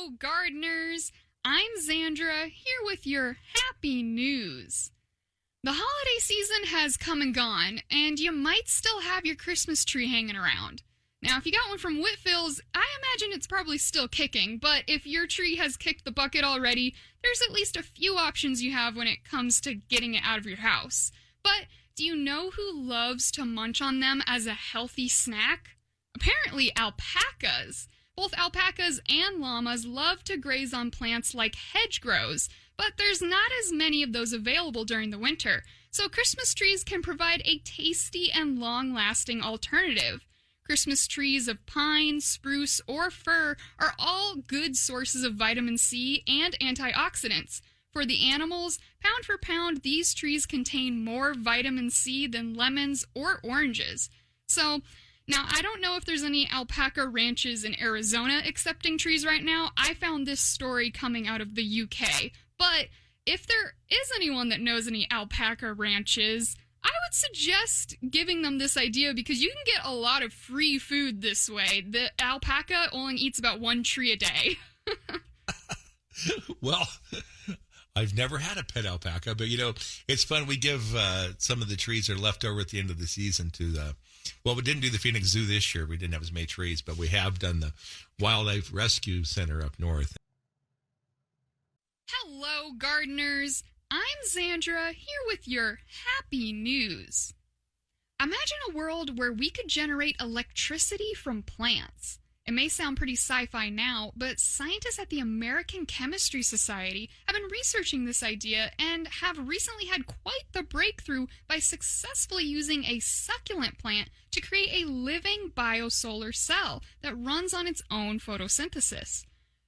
Hello, gardeners! I'm Xandra, here with your happy news. The holiday season has come and gone, and you might still have your Christmas tree hanging around. Now, if you got one from Whitfill's, I imagine it's probably still kicking, but if your tree has kicked the bucket already, there's at least a few options you have when it comes to getting it out of your house. But do you know who loves to munch on them as a healthy snack? Apparently, alpacas. Both alpacas and llamas love to graze on plants like hedgerows, but there's not as many of those available during the winter, so Christmas trees can provide a tasty and long-lasting alternative. Christmas trees of pine, spruce, or fir are all good sources of vitamin C and antioxidants. For the animals, pound for pound, these trees contain more vitamin C than lemons or oranges. So, now, I don't know if there's any alpaca ranches in Arizona accepting trees right now. I found this story coming out of the UK. But if there is anyone that knows any alpaca ranches, I would suggest giving them this idea because you can get a lot of free food this way. The alpaca only eats about one tree a day. Well, I've never had a pet alpaca, but, it's fun. We give some of the trees that are left over at the end of the season to we didn't do the Phoenix Zoo this year. We didn't have as many trees, but we have done the Wildlife Rescue Center up north. Hello, gardeners. I'm Xandra, here with your happy news. Imagine a world where we could generate electricity from plants. It may sound pretty sci-fi now, but scientists at the American Chemistry Society have been researching this idea and have recently had quite the breakthrough by successfully using a succulent plant to create a living biosolar cell that runs on its own photosynthesis.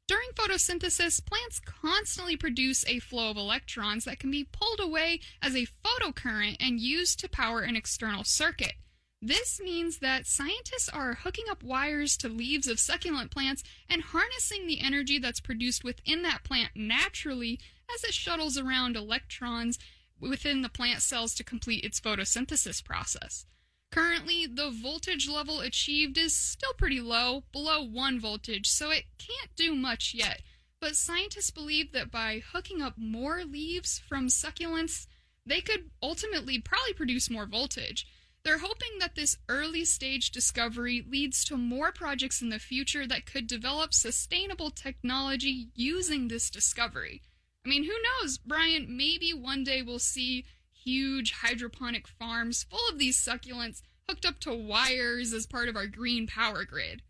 During photosynthesis, plants constantly produce a flow of electrons that can be pulled away as a photocurrent and used to power an external circuit. This means that scientists are hooking up wires to leaves of succulent plants and harnessing the energy that's produced within that plant naturally as it shuttles around electrons within the plant cells to complete its photosynthesis process. Currently, the voltage level achieved is still pretty low, below 1 voltage, so it can't do much yet. But scientists believe that by hooking up more leaves from succulents, they could ultimately probably produce more voltage. They're hoping that this early-stage discovery leads to more projects in the future that could develop sustainable technology using this discovery. I mean, who knows, Brian, maybe one day we'll see huge hydroponic farms full of these succulents hooked up to wires as part of our green power grid.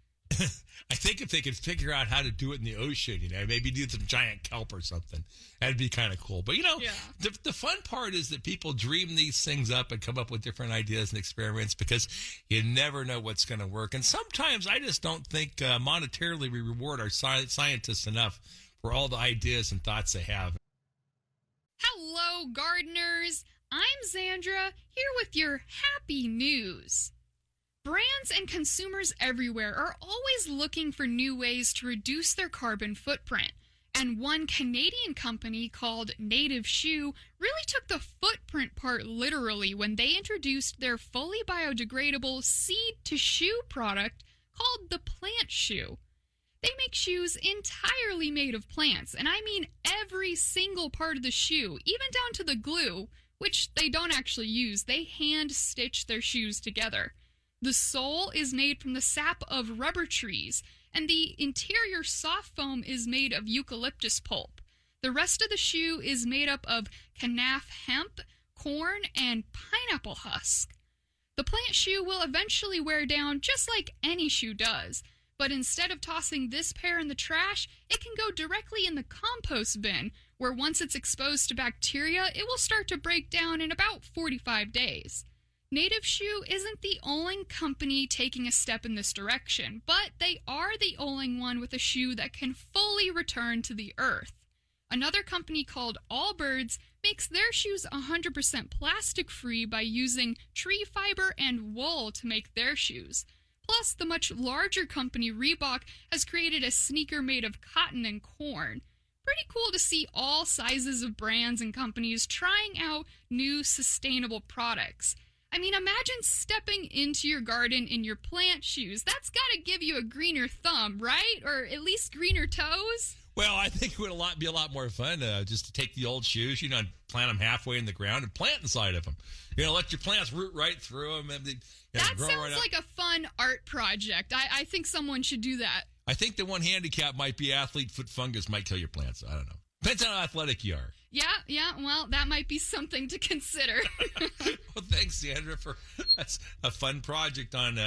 I think if they could figure out how to do it in the ocean, maybe do some giant kelp or something, that'd be kind of cool. But, the fun part is that people dream these things up and come up with different ideas and experiments because you never know what's going to work. And sometimes I just don't think monetarily we reward our scientists enough for all the ideas and thoughts they have. Hello, gardeners. I'm Xandra, here with your happy news. Brands and consumers everywhere are always looking for new ways to reduce their carbon footprint, and one Canadian company called Native Shoe really took the footprint part literally when they introduced their fully biodegradable seed-to-shoe product called the Plant Shoe. They make shoes entirely made of plants, and I mean every single part of the shoe, even down to the glue, which they don't actually use. They hand-stitch their shoes together. The sole is made from the sap of rubber trees, and the interior soft foam is made of eucalyptus pulp. The rest of the shoe is made up of canaf hemp, corn, and pineapple husk. The plant shoe will eventually wear down just like any shoe does, but instead of tossing this pair in the trash, it can go directly in the compost bin, where once it's exposed to bacteria, it will start to break down in about 45 days. Native Shoe isn't the only company taking a step in this direction, but they are the only one with a shoe that can fully return to the earth. Another company called Allbirds makes their shoes 100% plastic-free by using tree fiber and wool to make their shoes. Plus, the much larger company Reebok has created a sneaker made of cotton and corn. Pretty cool to see all sizes of brands and companies trying out new sustainable products. I mean, imagine stepping into your garden in your plant shoes. That's got to give you a greener thumb, right? Or at least greener toes? Well, I think it would be a lot more fun just to take the old shoes, and plant them halfway in the ground and plant inside of them. Let your plants root right through them. And that sounds like a fun art project. I think someone should do that. I think the one handicap might be athlete foot fungus might kill your plants. I don't know. Depends on how athletic you are. Yeah. Well, that might be something to consider. Well, thanks, Xandra, that's a fun project on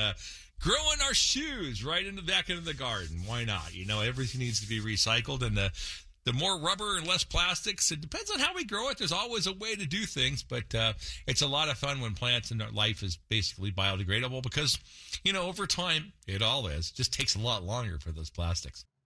growing our shoes right in the back end of the garden. Why not? Everything needs to be recycled, and the more rubber and less plastics. It depends on how we grow it. There's always a way to do things, but it's a lot of fun when plants and life is basically biodegradable because, over time, it all is. Just takes a lot longer for those plastics.